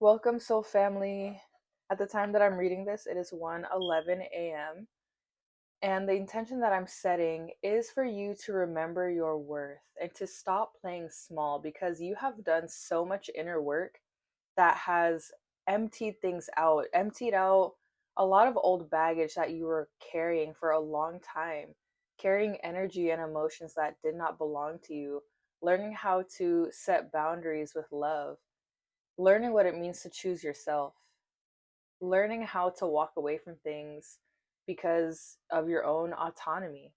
Welcome, Soul Family. At the time that I'm reading this, it is 1:11 a.m. And the intention that I'm setting is for you to remember your worth and to stop playing small because you have done so much inner work that has emptied out a lot of old baggage that you were carrying for a long time, carrying energy and emotions that did not belong to you, learning how to set boundaries with love, learning what it means to choose yourself, learning how to walk away from things because of your own autonomy,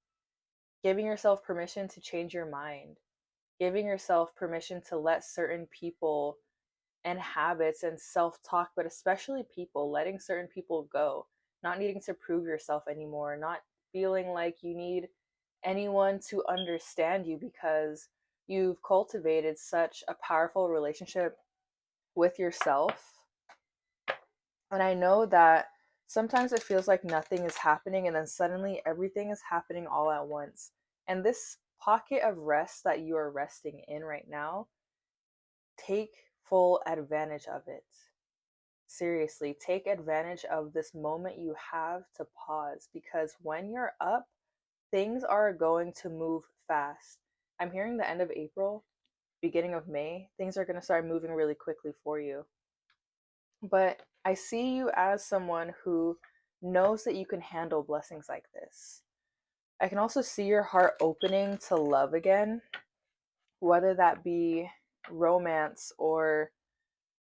giving yourself permission to change your mind, giving yourself permission to let certain people and habits and self talk, but especially people, letting certain people go, not needing to prove yourself anymore, not feeling like you need anyone to understand you because you've cultivated such a powerful relationship with yourself. And I know that sometimes it feels like nothing is happening, and then suddenly everything is happening all at once. And this pocket of rest that you are resting in right now, take full advantage of it. Seriously, take advantage of this moment you have to pause because when you're up, things are going to move fast. I'm hearing the end of April, beginning of May, things are going to start moving really quickly for you. But I see you as someone who knows that you can handle blessings like this. I can also see your heart opening to love again, whether that be romance or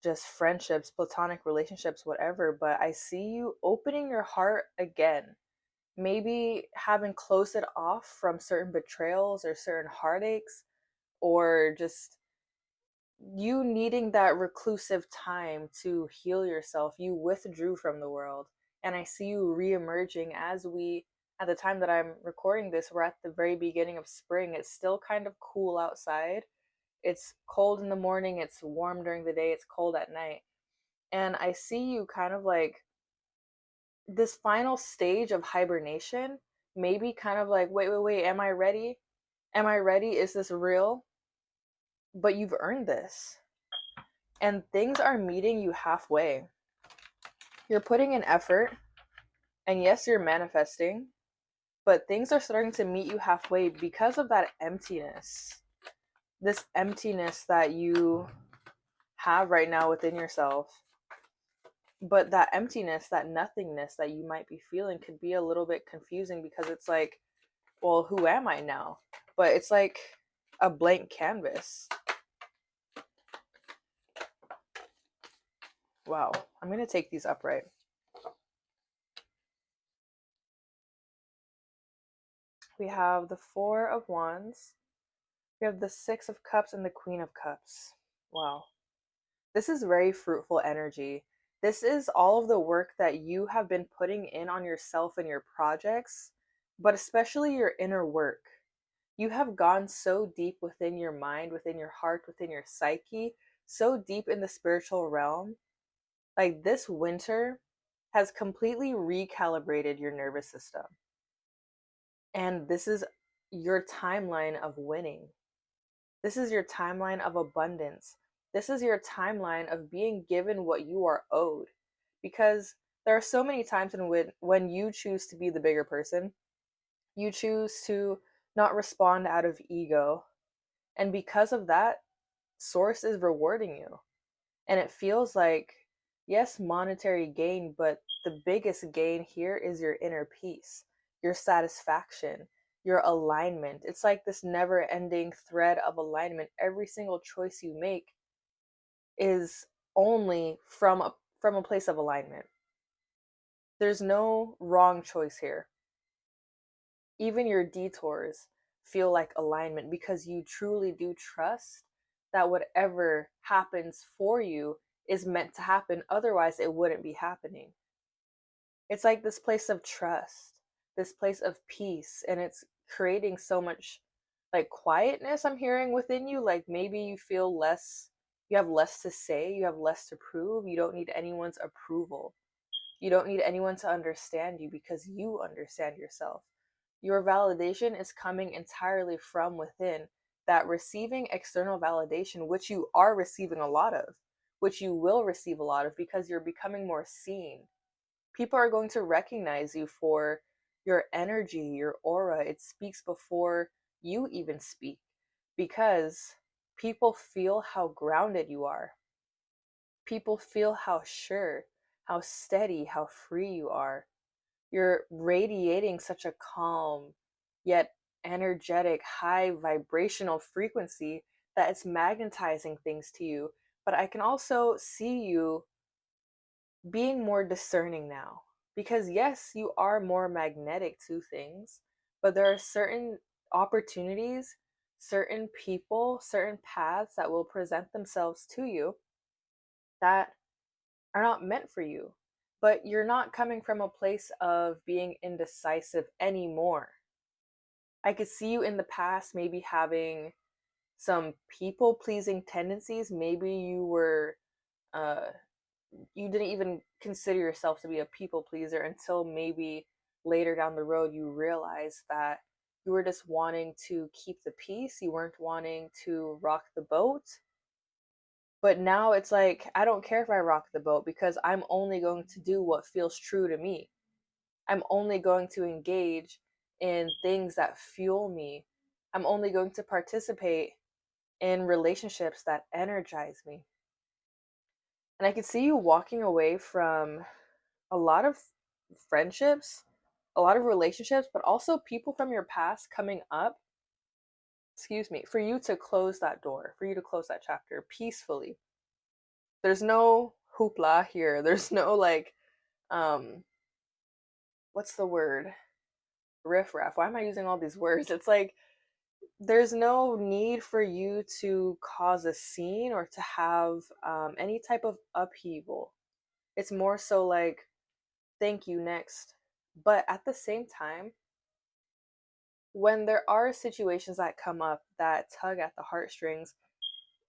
just friendships, platonic relationships, whatever. But I see you opening your heart again. Maybe having closed it off from certain betrayals or certain heartaches, or just you needing that reclusive time to heal yourself. You withdrew from the world. And I see you re-emerging as at the time that I'm recording this, we're at the very beginning of spring. It's still kind of cool outside. It's cold in the morning, it's warm during the day, it's cold at night. And I see you kind of like this final stage of hibernation, maybe kind of like, wait, am I ready? Am I ready? Is this real? But you've earned this. And things are meeting you halfway. You're putting in effort, and yes, you're manifesting, but things are starting to meet you halfway because of that emptiness. This emptiness that you have right now within yourself. But that emptiness, that nothingness that you might be feeling could be a little bit confusing because it's like, well, who am I now? But it's like a blank canvas. Wow, I'm going to take these upright. We have the Four of Wands. We have the Six of Cups and the Queen of Cups. Wow. This is very fruitful energy. This is all of the work that you have been putting in on yourself and your projects, but especially your inner work. You have gone so deep within your mind, within your heart, within your psyche, so deep in the spiritual realm. Like this winter has completely recalibrated your nervous system. And this is your timeline of winning. This is your timeline of abundance. This is your timeline of being given what you are owed. Because there are so many times when you choose to be the bigger person, you choose to not respond out of ego. And because of that, Source is rewarding you. And it feels like, yes, monetary gain, but the biggest gain here is your inner peace, your satisfaction, your alignment. It's like this never ending thread of alignment. Every single choice you make is only from a place of alignment. There's no wrong choice here. Even your detours feel like alignment because you truly do trust that whatever happens for you is meant to happen. Otherwise, it wouldn't be happening. It's like this place of trust, this place of peace, and it's creating so much like quietness I'm hearing within you. Like maybe you feel less, you have less to say, you have less to prove, you don't need anyone's approval. You don't need anyone to understand you because you understand yourself. Your validation is coming entirely from within. That receiving external validation, which you are receiving a lot of, which you will receive a lot of because you're becoming more seen. People are going to recognize you for your energy, your aura. It speaks before you even speak because people feel how grounded you are. People feel how sure, how steady, how free you are. You're radiating such a calm, yet energetic, high vibrational frequency that it's magnetizing things to you. But I can also see you being more discerning now. Because, yes, you are more magnetic to things, but there are certain opportunities, certain people, certain paths that will present themselves to you that are not meant for you. But you're not coming from a place of being indecisive anymore. I could see you in the past maybe having some people pleasing tendencies. Maybe uh, you didn't even consider yourself to be a people pleaser until maybe later down the road you realized that you were just wanting to keep the peace. You weren't wanting to rock the boat. But now it's like, I don't care if I rock the boat because I'm only going to do what feels true to me. I'm only going to engage in things that fuel me. I'm only going to participate in relationships that energize me. And I could see you walking away from a lot of friendships, a lot of relationships, but also people from your past coming up, excuse me, for you to close that door, for you to close that chapter peacefully. There's no hoopla here. There's no like, um, what's the word? Riff raff. Why am I using all these words? It's like, there's no need for you to cause a scene or to have any type of upheaval. It's more so like, thank you, next. But at the same time, when there are situations that come up that tug at the heartstrings,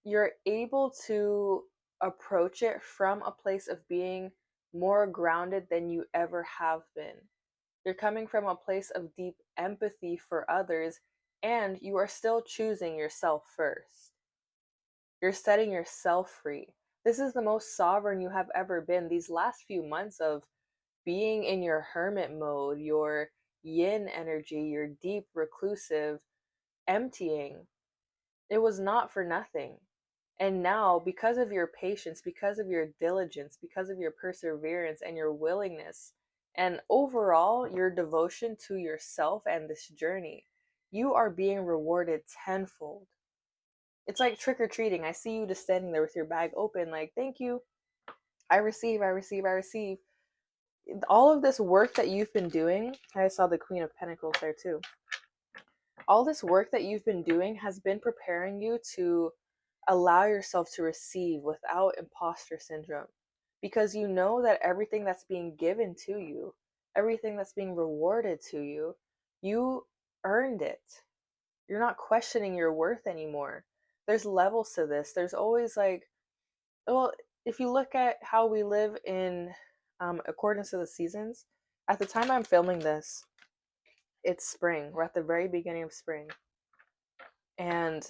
you're able to approach it from a place of being more grounded than you ever have been. You're coming from a place of deep empathy for others, and you are still choosing yourself first. You're setting yourself free. This is the most sovereign you have ever been. These last few months of being in your hermit mode, your yin energy, your deep reclusive emptying, it was not for nothing. And now, because of your patience, because of your diligence, because of your perseverance and your willingness, and overall your devotion to yourself and this journey, you are being rewarded tenfold. It's like trick or treating. I see you just standing there with your bag open, like, thank you. I receive, I receive, I receive. All of this work that you've been doing, I saw the Queen of Pentacles there too. All this work that you've been doing has been preparing you to allow yourself to receive without imposter syndrome, because you know that everything that's being given to you, everything that's being rewarded to you, you earned it. You're not questioning your worth anymore. There's levels to this. There's always like, well, if you look at how we live in accordance to the seasons, at the time I'm filming this, it's spring. We're at the very beginning of spring. And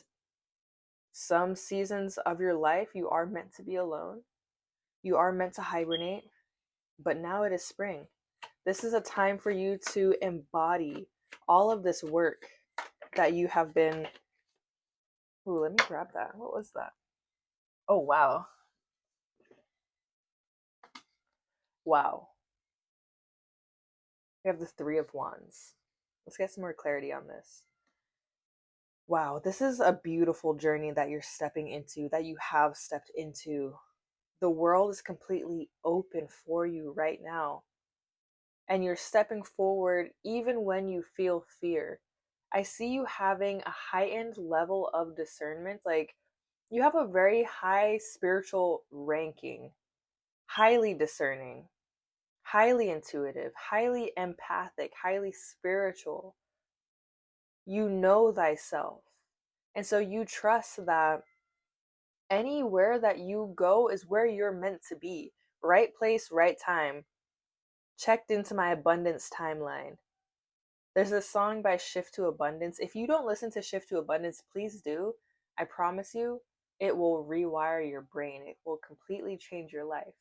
some seasons of your life, you are meant to be alone. You are meant to hibernate. But now it is spring. This is a time for you to embody all of this work that you have been. Ooh, let me grab that. What was that? Oh, wow. Wow. We have the Three of Wands. Let's get some more clarity on this. Wow, this is a beautiful journey that you're stepping into, that you have stepped into. The world is completely open for you right now. And you're stepping forward even when you feel fear. I see you having a heightened level of discernment. Like, you have a very high spiritual ranking, highly discerning, highly intuitive, highly empathic, highly spiritual. You know thyself. And so you trust that anywhere that you go is where you're meant to be. Right place, right time. Checked into my abundance timeline. There's a song by Shift to Abundance. If you don't listen to Shift to Abundance, please do. I promise you, it will rewire your brain. It will completely change your life.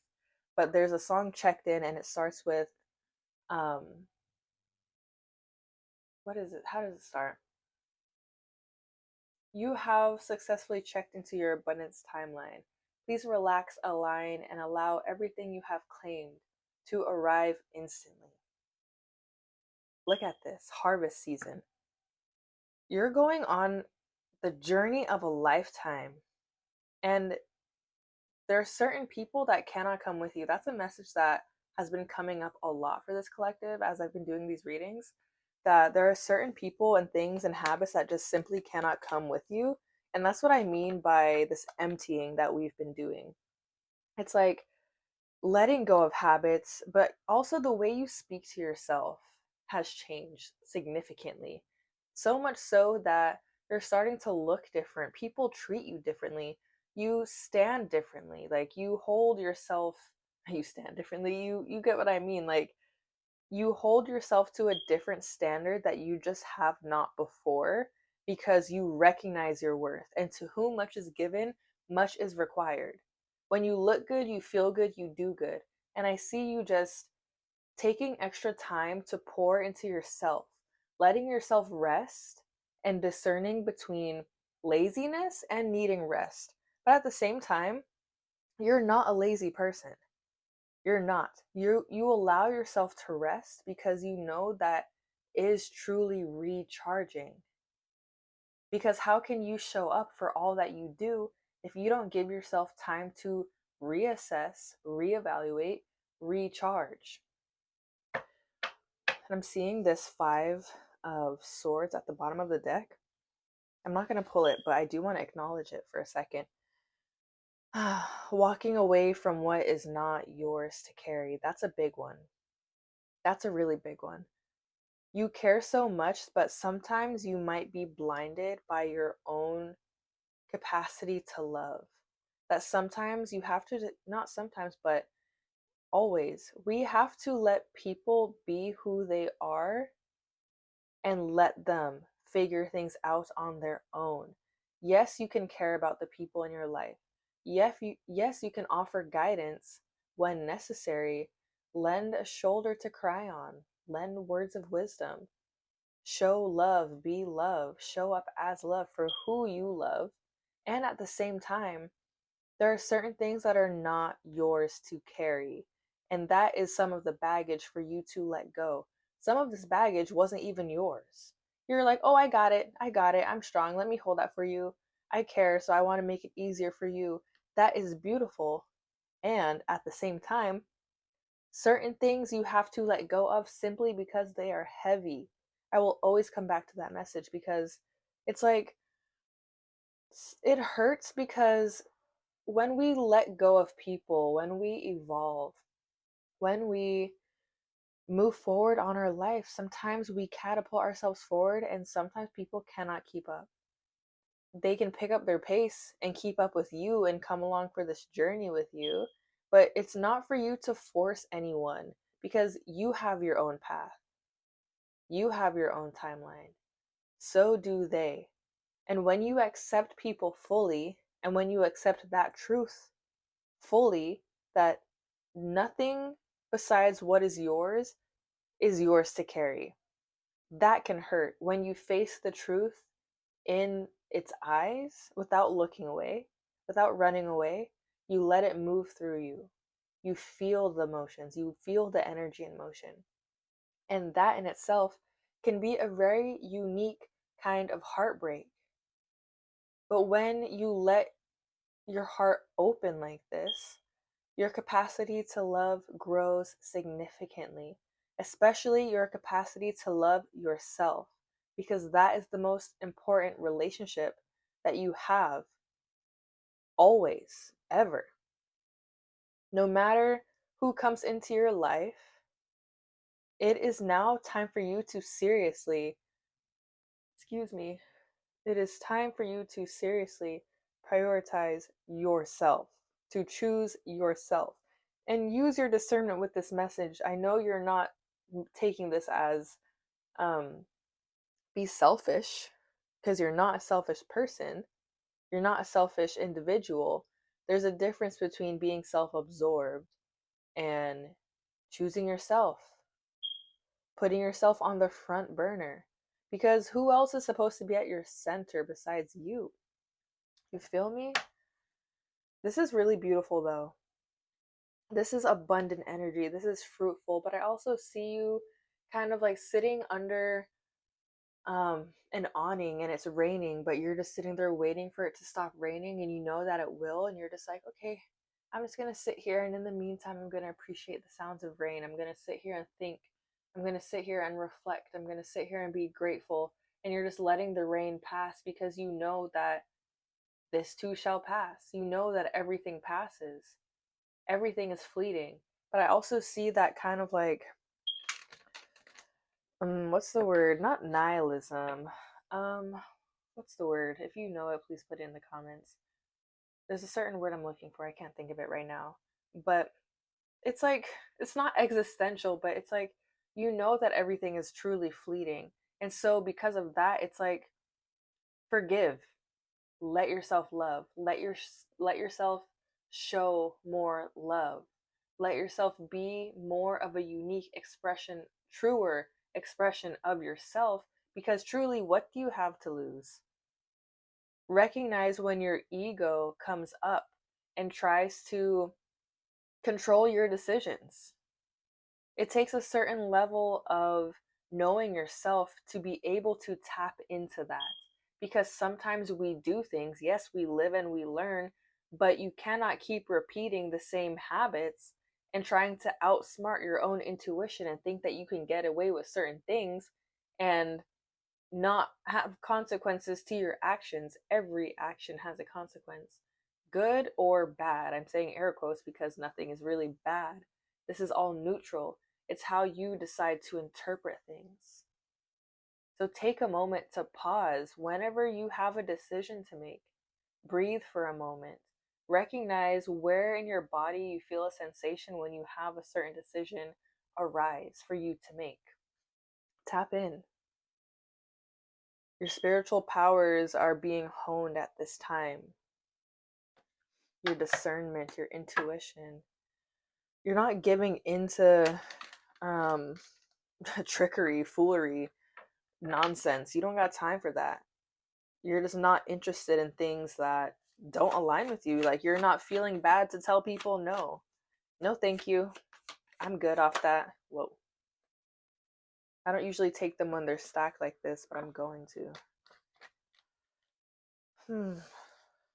But there's a song, Checked In, and it starts with, um, what is it? How does it start? You have successfully checked into your abundance timeline. Please relax, align, and allow everything you have claimed to arrive instantly. Look at this harvest season. You're going on the journey of a lifetime, and there are certain people that cannot come with you. That's a message that has been coming up a lot for this collective as I've been doing these readings. That there are certain people and things and habits that just simply cannot come with you. And that's what I mean by this emptying that we've been doing. It's like letting go of habits, but also the way you speak to yourself has changed significantly. So much so that you're starting to look different. People treat you differently. You stand differently. Like you hold yourself, you stand differently. You get what I mean? Like you hold yourself to a different standard that you just have not before because you recognize your worth. And to whom much is given, much is required. When you look good, you feel good, you do good. And I see you just taking extra time to pour into yourself, letting yourself rest and discerning between laziness and needing rest. But at the same time, you're not a lazy person. You're not. You allow yourself to rest because you know that is truly recharging. Because how can you show up for all that you do if you don't give yourself time to reassess, reevaluate, recharge? And I'm seeing this 5 of Swords at the bottom of the deck. I'm not going to pull it, but I do want to acknowledge it for a second. Walking away from what is not yours to carry. That's a big one. That's a really big one. You care so much, but sometimes you might be blinded by your own capacity to love. That sometimes you have to, not sometimes, but always, we have to let people be who they are and let them figure things out on their own. Yes, you can care about the people in your life. Yes, you can offer guidance when necessary. Lend a shoulder to cry on. Lend words of wisdom. Show love, be love, show up as love for who you love. And at the same time, there are certain things that are not yours to carry. And that is some of the baggage for you to let go. Some of this baggage wasn't even yours. You're like, oh, I got it. I got it. I'm strong. Let me hold that for you. I care, so I want to make it easier for you. That is beautiful. And at the same time, certain things you have to let go of simply because they are heavy. I will always come back to that message because it's like, it hurts because when we let go of people, when we evolve, when we move forward on our life, sometimes we catapult ourselves forward and sometimes people cannot keep up. They can pick up their pace and keep up with you and come along for this journey with you, but it's not for you to force anyone because you have your own path. You have your own timeline. So do they. And when you accept people fully, and when you accept that truth fully, that nothing besides what is yours to carry, that can hurt. When you face the truth in its eyes without looking away, without running away, you let it move through you. You feel the emotions, you feel the energy in motion. And that in itself can be a very unique kind of heartbreak. But when you let your heart open like this, your capacity to love grows significantly, especially your capacity to love yourself, because that is the most important relationship that you have always, ever. No matter who comes into your life, it is now time for you to seriously, excuse me, it is time for you to seriously prioritize yourself, to choose yourself, and use your discernment with this message. I know you're not taking this as be selfish, because you're not a selfish person, You're not a selfish individual. There's a difference between being self-absorbed and choosing yourself, putting yourself on the front burner. Because who else is supposed to be at your center besides you? You feel me? This is really beautiful though. This is abundant energy. This is fruitful, but I also see you kind of like sitting under an awning and it's raining, but you're just sitting there waiting for it to stop raining and you know that it will, and you're just like, okay, I'm just gonna sit here, and in the meantime I'm gonna appreciate the sounds of rain. I'm gonna sit here and think. I'm gonna sit here and reflect. I'm gonna sit here and be grateful. And you're just letting the rain pass because you know that this too shall pass. You know that everything passes. Everything is fleeting. But I also see that kind of like what's the word? Not nihilism. Um, what's the word? If you know it, please put it in the comments. There's a certain word I'm looking for. I can't think of it right now. But it's like, it's not existential, but it's like, you know that everything is truly fleeting. And so because of that, it's like, forgive. Let yourself love. Let yourself show more love. Let yourself be more of a unique expression, truer expression of yourself, because truly, what do you have to lose? Recognize when your ego comes up and tries to control your decisions. It takes a certain level of knowing yourself to be able to tap into that. Because sometimes we do things, yes, we live and we learn, but you cannot keep repeating the same habits and trying to outsmart your own intuition and think that you can get away with certain things and not have consequences to your actions. Every action has a consequence, good or bad. I'm saying air quotes because nothing is really bad. This is all neutral. It's how you decide to interpret things. So take a moment to pause whenever you have a decision to make. Breathe for a moment. Recognize where in your body you feel a sensation when you have a certain decision arise for you to make. Tap in. Your spiritual powers are being honed at this time. Your discernment, your intuition. You're not giving into trickery, foolery, nonsense. You don't got time for that. You're just not interested in things that don't align with you. Like, you're not feeling bad to tell people no. No, thank you. I'm good off that. Whoa. I don't usually take them when they're stacked like this, but I'm going to.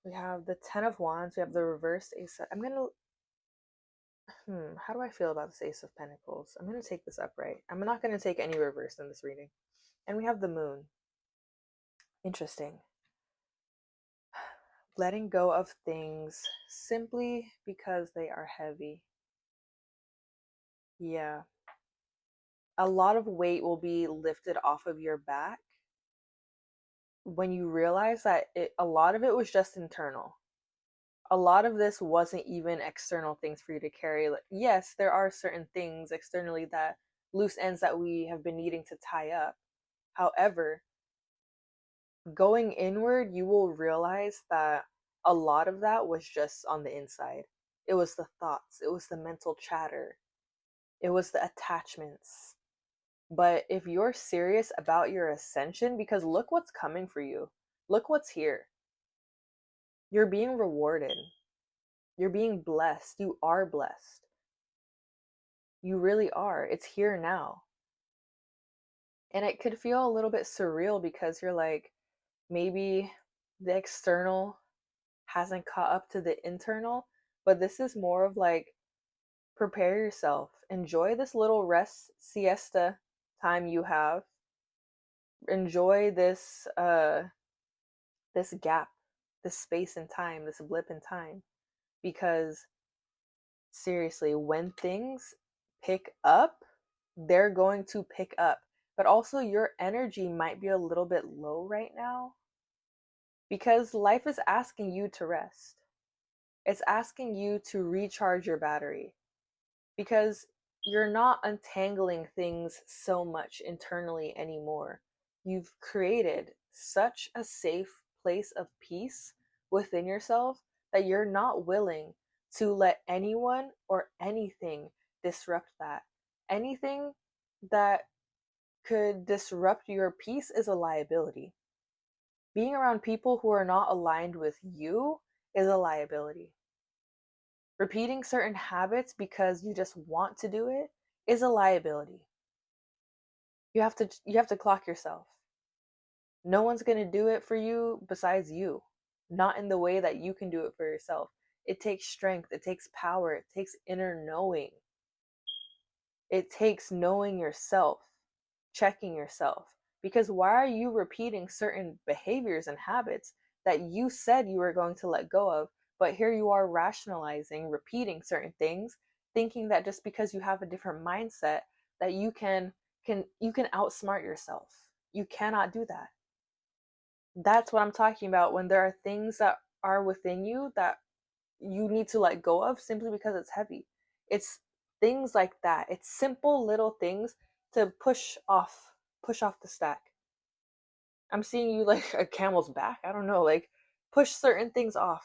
We have the Ten of Wands. We have the reverse Ace. I'm gonna. How do I feel about this Ace of Pentacles? I'm gonna take this upright. I'm not gonna take any reverse in this reading. And we have the Moon. Interesting. Letting go of things simply because they are heavy. Yeah. A lot of weight will be lifted off of your back when you realize that a lot of it was just internal. A lot of this wasn't even external things for you to carry. Like, yes, there are certain things externally, that loose ends that we have been needing to tie up. However, going inward, you will realize that a lot of that was just on the inside. It was the thoughts, it was the mental chatter, it was the attachments. But if you're serious about your ascension, because look what's coming for you, look what's here. You're being rewarded. You're being blessed. You are blessed. You really are. It's here now. And it could feel a little bit surreal because you're like, maybe the external hasn't caught up to the internal, but this is more of like, prepare yourself. Enjoy this little rest siesta time you have. Enjoy this gap, this space in time, this blip in time, because seriously, when things pick up, they're going to pick up. But also, your energy might be a little bit low right now because life is asking you to rest. It's asking you to recharge your battery because you're not untangling things so much internally anymore. You've created such a safe place of peace within yourself that you're not willing to let anyone or anything disrupt that. Anything that could disrupt your peace is a liability. Being around people who are not aligned with you is a liability. Repeating certain habits because you just want to do it is a liability. You have to clock yourself. No one's going to do it for you besides you. Not in the way that you can do it for yourself. It takes strength, it takes power, it takes inner knowing. It takes knowing yourself, checking yourself. Because why are you repeating certain behaviors and habits that you said you were going to let go of, but here you are rationalizing, repeating certain things, thinking that just because you have a different mindset that you can outsmart yourself. You cannot do that. That's what I'm talking about when there are things that are within you that you need to let go of simply because it's heavy. It's things like that. It's simple little things to push off the stack. I'm seeing you like a camel's back. I don't know, like push certain things off.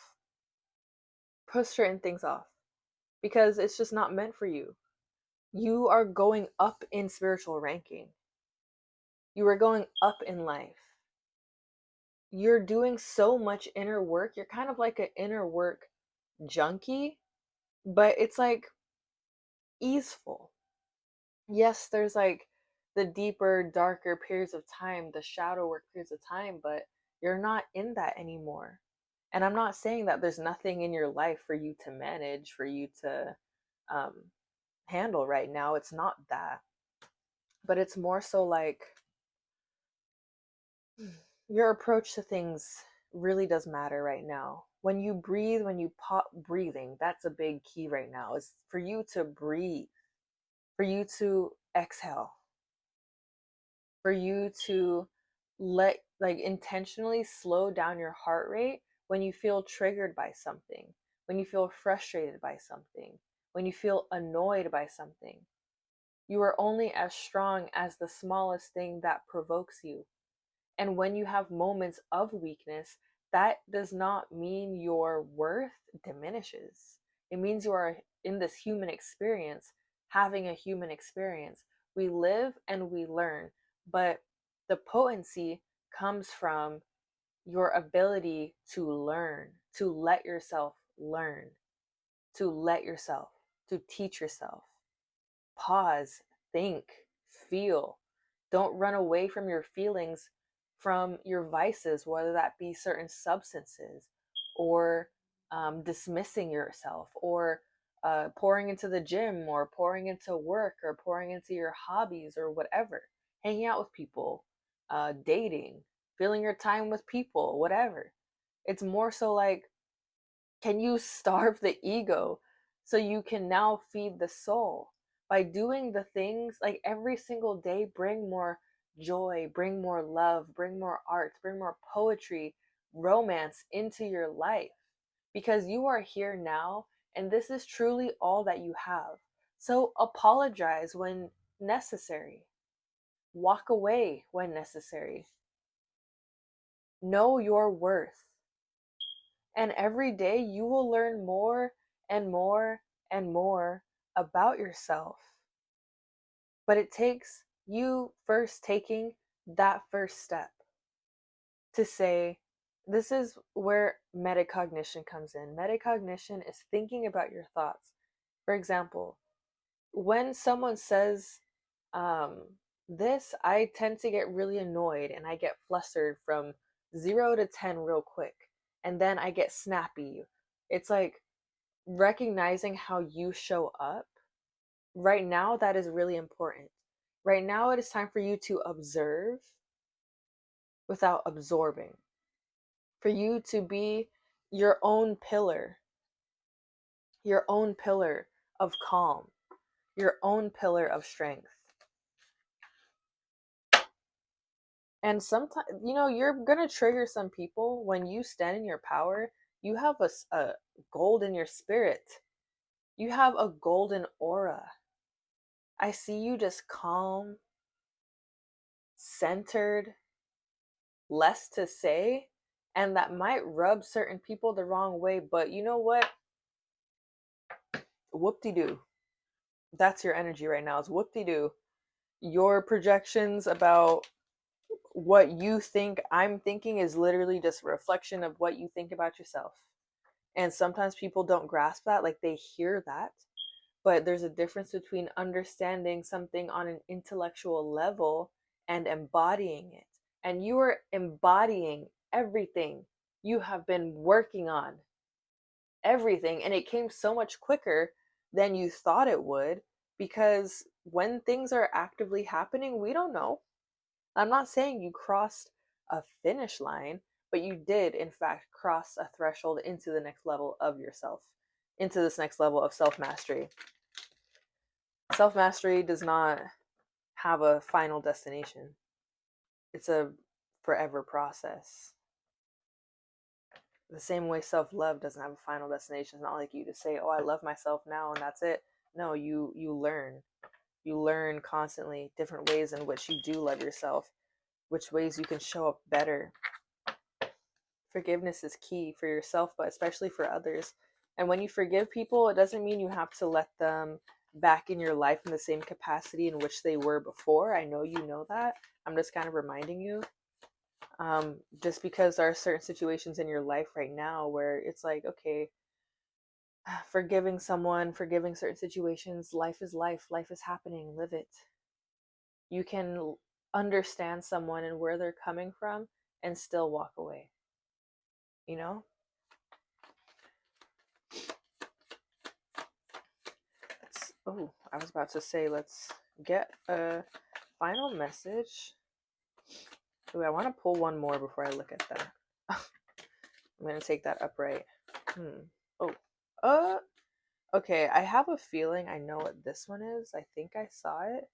Push certain things off because it's just not meant for you. You are going up in spiritual ranking. You are going up in life. You're doing so much inner work. You're kind of like an inner work junkie, but it's like easeful. Yes, there's like the deeper, darker periods of time, the shadow work periods of time, but you're not in that anymore. And I'm not saying that there's nothing in your life for you to manage, for you to um, handle right now. It's not that. But it's more so like your approach to things really does matter right now. When you breathe, when you pop breathing, that's a big key right now. Is for you to breathe, for you to exhale, for you to intentionally slow down your heart rate when you feel triggered by something, when you feel frustrated by something, when you feel annoyed by something. You are only as strong as the smallest thing that provokes you. And when you have moments of weakness, that does not mean your worth diminishes. It means you are in this human experience, having a human experience. We live and we learn, but the potency comes from your ability to learn, to let yourself learn, to let yourself, to teach yourself. Pause, think, feel. Don't run away from your feelings, from your vices, whether that be certain substances or dismissing yourself or pouring into the gym or pouring into work or pouring into your hobbies or whatever, hanging out with people, dating, filling your time with people, whatever. It's more so like, can you starve the ego so you can now feed the soul? By doing the things like every single day, bring more joy, bring more love, bring more art, bring more poetry, romance into your life. Because you are here now, and this is truly all that you have. So apologize when necessary, walk away when necessary. Know your worth. And every day you will learn more and more and more about yourself. But it takes you first taking that first step to say, this is where metacognition comes in. Metacognition is thinking about your thoughts. For example, when someone says um, this, I tend to get really annoyed and I get flustered from 0 to 10 real quick. And then I get snappy. It's like recognizing how you show up. Right now, that is really important. Right now, it is time for you to observe without absorbing, for you to be your own pillar of calm, your own pillar of strength. And sometimes, you're going to trigger some people. When you stand in your power, you have a gold in your spirit. You have a golden aura. I see you just calm, centered, less to say, And that might rub certain people the wrong way, but you know what? Whoop-de-doo. That's your energy right now. Is whoop-de-doo. Your projections about what you think I'm thinking is literally just a reflection of what you think about yourself. And sometimes people don't grasp that, like they hear that, but there's a difference between understanding something on an intellectual level and embodying it. And you are embodying everything you have been working on, everything. And it came so much quicker than you thought it would, because when things are actively happening, we don't know. I'm not saying you crossed a finish line, but you did, in fact, cross a threshold into the next level of yourself, into this next level of self mastery. Self mastery does not have a final destination, it's a forever process. The same way self love doesn't have a final destination. It's not like you just say, "Oh, I love myself now," and that's it. No, you learn. You learn constantly different ways in which you do love yourself, which ways you can show up better. Forgiveness is key for yourself, but especially for others. And when you forgive people, it doesn't mean you have to let them back in your life in the same capacity in which they were before. I know you know that. I'm just kind of reminding you. Just because there are certain situations in your life right now where it's like, okay, forgiving someone, forgiving certain situations, life is life, life is happening, live it. You can understand someone and where they're coming from and still walk away, you know? Oh, I was about to say, let's get a final message. Ooh, I want to pull one more before I look at that. I'm going to take that upright. Oh, okay. I have a feeling I know what this one is. I think I saw it.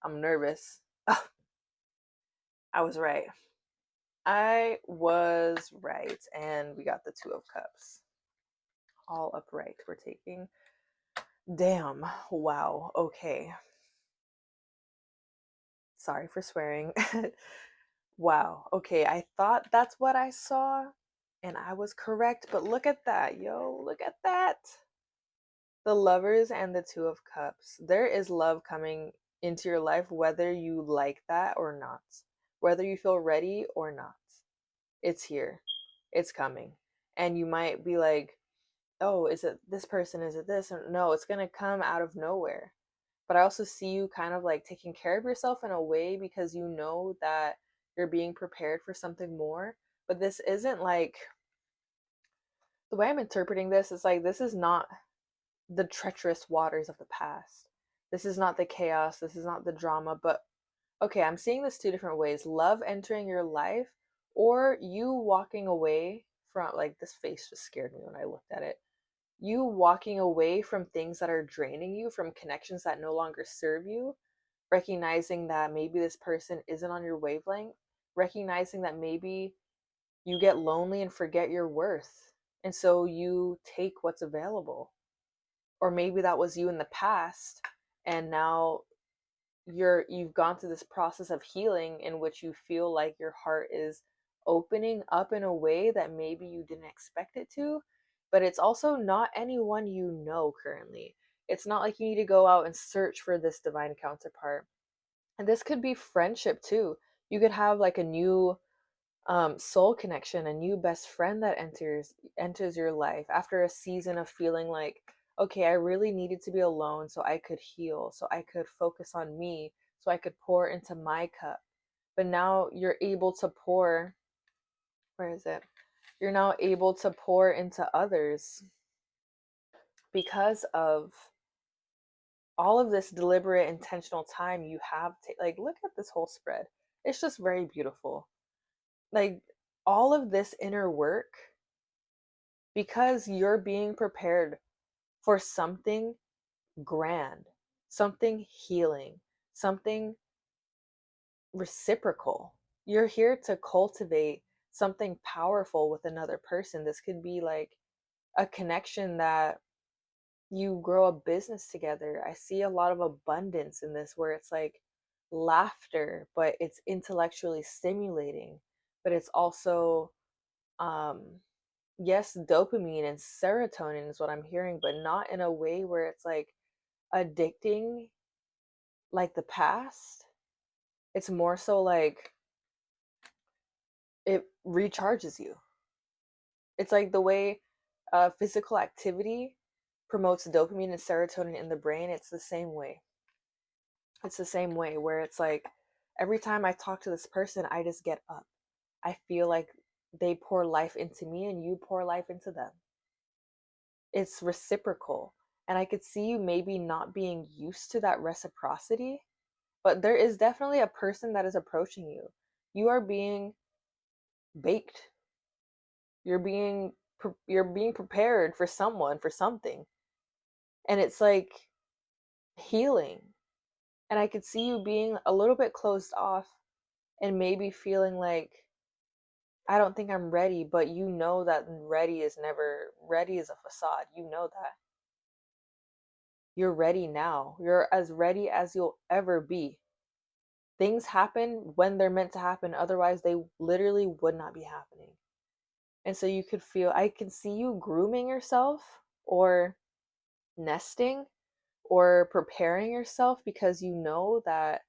I'm nervous. I was right. I was right. And we got the Two of Cups. All upright. We're taking. Damn. Wow. Okay. Sorry for swearing. Wow. Okay. I thought that's what I saw, and I was correct. But look at that, yo. Look at that. The Lovers and the Two of Cups. There is love coming into your life, whether you like that or not, whether you feel ready or not. It's here. It's coming. And you might be like, oh, is it this person? Is it this? No, it's going to come out of nowhere. But I also see you kind of like taking care of yourself in a way because you know that you're being prepared for something more. But this isn't like, the way I'm interpreting this is like, this is not the treacherous waters of the past. This is not the chaos. This is not the drama. But okay, I'm seeing this two different ways: love entering your life, or you walking away from, like, this face just scared me when I looked at it. You walking away from things that are draining you, from connections that no longer serve you, recognizing that maybe this person isn't on your wavelength, recognizing that maybe you get lonely and forget your worth. And so you take what's available. Or maybe that was you in the past, and now you've gone through this process of healing in which you feel like your heart is opening up in a way that maybe you didn't expect it to. But it's also not anyone you know currently. It's not like you need to go out and search for this divine counterpart. And this could be friendship too. You could have like a new soul connection, a new best friend that enters your life after a season of feeling like, okay, I really needed to be alone so I could heal, so I could focus on me, so I could pour into my cup. But now you're able to pour, where is it? You're now able to pour into others because of all of this deliberate, intentional time you have. Like, look at this whole spread. It's just very beautiful. Like, all of this inner work, because you're being prepared for something grand, something healing, something reciprocal. You're here to cultivate something powerful with another person. This could be like a connection that you grow a business together. I see a lot of abundance in this, where it's like laughter, but it's intellectually stimulating, but it's also um yes, dopamine and serotonin is what I'm hearing, but not in a way where it's like addicting like the past. It's more so like it recharges you. It's like the way physical activity promotes dopamine and serotonin in the brain. It's the same way. It's the same way where it's like every time I talk to this person, I just get up. I feel like they pour life into me and you pour life into them. It's reciprocal. And I could see you maybe not being used to that reciprocity, but there is definitely a person that is approaching you. You are being baked. You're being prepared for someone, for something. And it's like healing. And I could see you being a little bit closed off and maybe feeling like I don't think I'm ready, but you know that ready is a facade. You know that. You're ready now. You're as ready as you'll ever be. Things happen when they're meant to happen, otherwise they literally would not be happening. And so you could feel I can see you grooming yourself or nesting or preparing yourself because you know that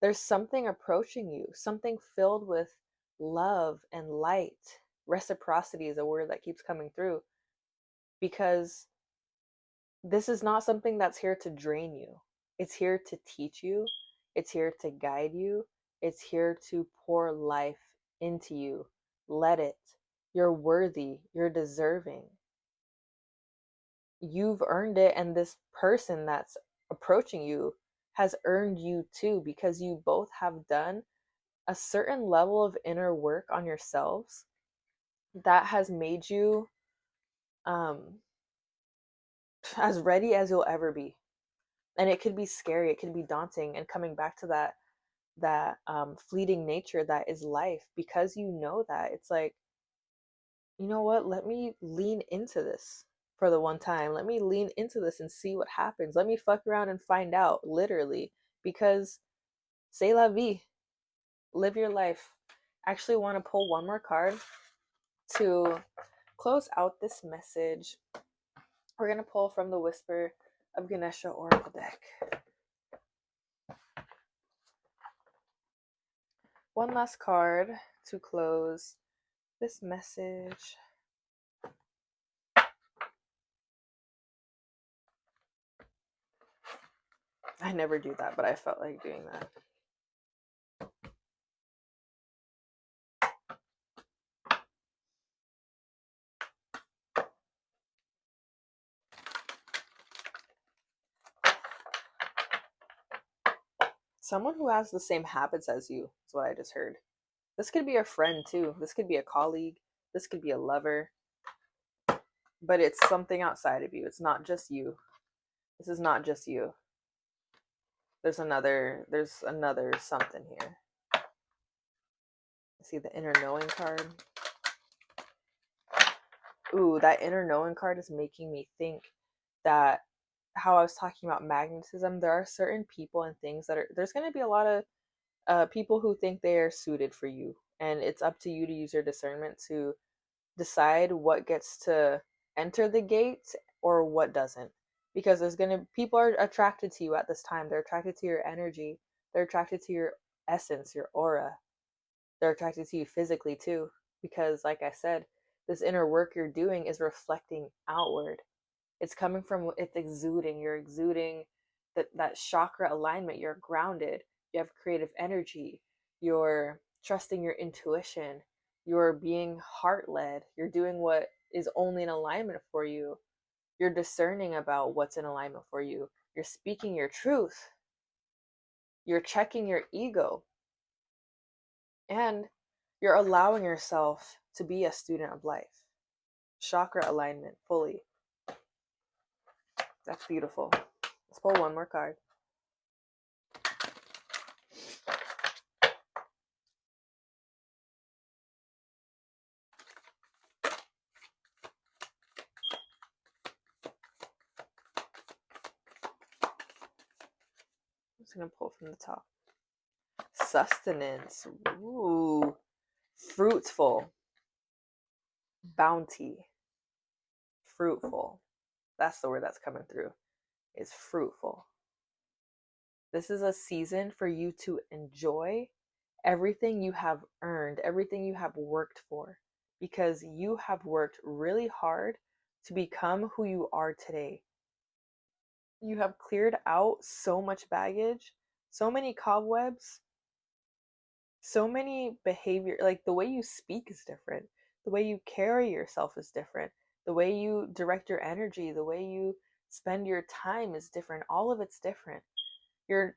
there's something approaching you, something filled with love and light. Reciprocity is a word that keeps coming through because this is not something that's here to drain you. It's here to teach you, it's here to guide you, it's here to pour life into you. Let it. You're worthy, you're deserving. You've earned it, and this person that's approaching you has earned you too because you both have done a certain level of inner work on yourselves that has made you um as ready as you'll ever be. And it could be scary, it could be daunting, and coming back to that fleeting nature that is life, because you know that it's like, you know what, let me lean into this for the one time. Let me lean into this and see what happens. Let me fuck around and find out, literally, because c'est la vie. Live your life. I actually want to pull one more card to close out this message. We're going to pull from the Whisper of Ganesha Oracle deck. One last card to close this message. I never do that, but I felt like doing that. Someone who has the same habits as you is what I just heard. This could be a friend too. This could be a colleague. This could be a lover. But it's something outside of you. It's not just you. This is not just you. There's another something here. I see the inner knowing card. Ooh, that inner knowing card is making me think that how I was talking about magnetism, there are certain people and things that there's going to be a lot of people who think they are suited for you. And it's up to you to use your discernment to decide what gets to enter the gate or what doesn't. Because people are attracted to you at this time. They're attracted to your energy. They're attracted to your essence, your aura. They're attracted to you physically too. Because, like I said, this inner work you're doing is reflecting outward. It's exuding. You're exuding that chakra alignment. You're grounded. You have creative energy. You're trusting your intuition. You're being heart led. You're doing what is only in alignment for you. You're discerning about what's in alignment for you. You're speaking your truth. You're checking your ego. And you're allowing yourself to be a student of life. Chakra alignment fully. That's beautiful. Let's pull one more card. I'm just going to pull from the top. Sustenance. Ooh. Fruitful. bounty, fruitful. That's the word that's coming through, is fruitful. This is a season for you to enjoy everything you have earned, everything you have worked for, because you have worked really hard to become who you are today. You have cleared out so much baggage, so many cobwebs, so many behavior. Like the way you speak is different, the way you carry yourself is different, the way you direct your energy, the way you spend your time is different. All of it's different. You're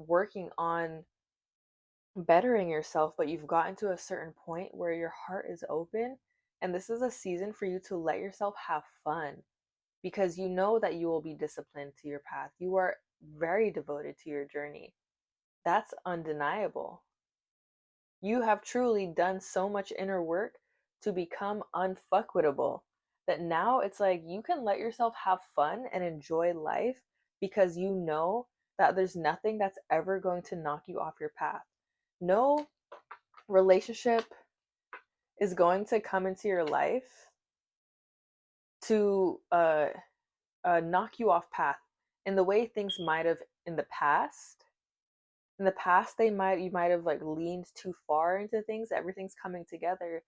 working on bettering yourself, but you've gotten to a certain point where your heart is open, and this is a season for you to let yourself have fun, because you know that you will be disciplined to your path. You are very devoted to your journey. That's undeniable. You have truly done so much inner work to become unfuckwittable that now it's like you can let yourself have fun and enjoy life, because you know that there's nothing that's ever going to knock you off your path. No relationship is going to come into your life to knock you off path in the way things might have in the past. In the past, you might have like leaned too far into things. Everything's coming together.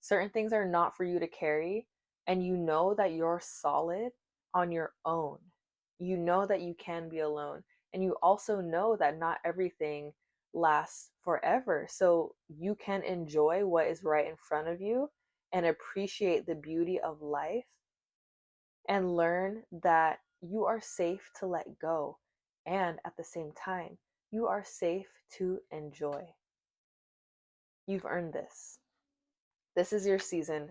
Certain things are not for you to carry, and you know that you're solid on your own. You know that you can be alone, and you also know that not everything lasts forever. So you can enjoy what is right in front of you and appreciate the beauty of life, and learn that you are safe to let go, and at the same time, you are safe to enjoy. You've earned this. This is your season.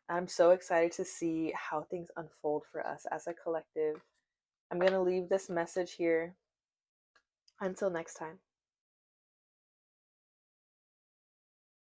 I'm so excited to see how things unfold for us as a collective. I'm going to leave this message here. Until next time.